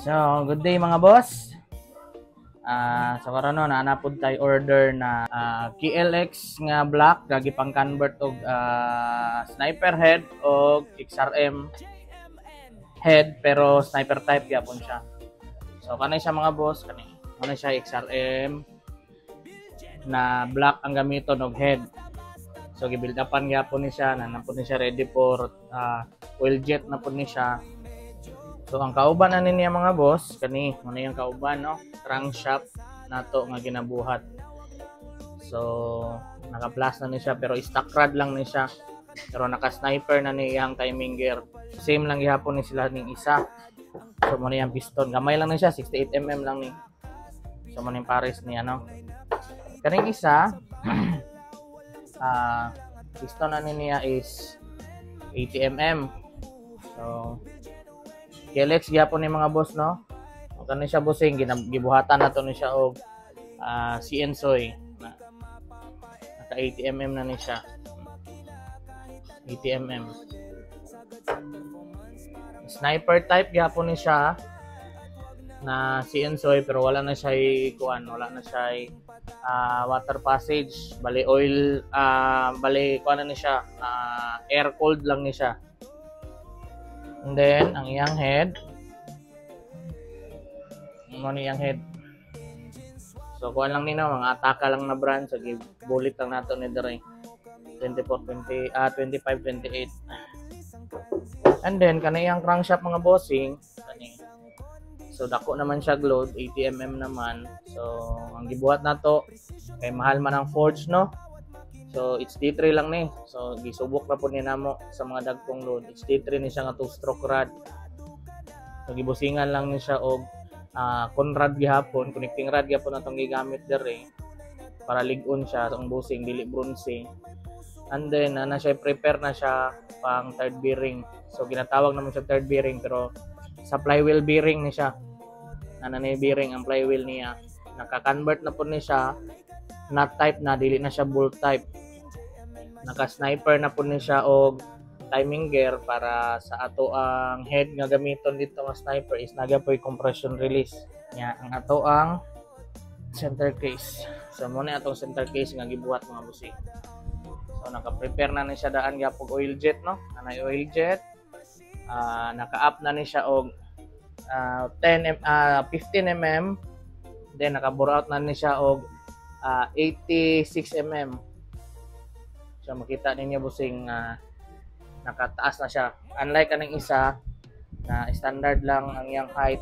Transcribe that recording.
So, good day mga boss. So karon no naanapod tay order na KLX nga black gagi pang convert og sniper head og XRM head pero sniper type gyapon siya. So kanay siya mga boss, kanay siya XRM na black ang gamiton og head. So gibuild upan gyapon ni siya, nanapod ni siya ready for oil jet na pud ni siya. So ang kauban na niya mga boss, kani mo yung kauban no, crankshaft nato nga ginabuhat. So naka-plus na ni siya pero stock rod lang ni siya. Pero naka-sniper na ni iyang timing gear. Same lang gihapon ni sila ning isa. So mo yung piston, gamay lang ni siya, 68mm lang ni. So mo yung pares ni ano. Kaning isa piston na niya is 80mm. So KLX gyapon ni mga boss no. Kani siya bossing gibuhatan nato ni siya og CNSoy na naka 80mm na ni siya. 80mm. Sniper type gyapon ni siya na CNSoy pero wala na siya kuan, wala na siya water passage, bali oil bali kuan na ni siya, air cooled lang ni siya. And then, ang iyang head. Ano iyang head? So, kuha lang nila, mga ataka lang na brand. So, bullet lang nato ni Dere. 25-28. And then, kaniyang crankshaft mga bossing. So, dako naman siya load. 80mm naman. So, ang gibuhat nato kay mahal man ang forge, no? So, HD3 lang ni. So, gisubok na po ni namo sa mga dagkong load. HD3 ni siya nga 2-stroke rod. So, gibusingan lang ni siya og conrad gihapon, connecting rod gihapon atong gigamit dere para ligon siya ang busing dili bronze. And then, na siya prepare na siya pang third bearing. So, ginatawag naman siya third bearing pero sa flywheel bearing ni siya. Nanay bearing ang flywheel niya. Naka-convert na po ni siya nut type na, dili na siya bolt type. Naka-sniper na po ni siya og timing gear para sa ato ang head nga gamiton dito nga sniper is nagapoy compression release. Nya ang ato ang center case. So mo ni atong center case nga gibuhat mga busing. So naka-prepare na ni siya daan gyapon oil jet no. Nanay oil jet. Naka-up na ni siya og 15mm. Then naka-bore out na ni siya og 86mm. So makita ninyo busing nakataas na siya. Unlike kaning isa na standard lang ang iyang height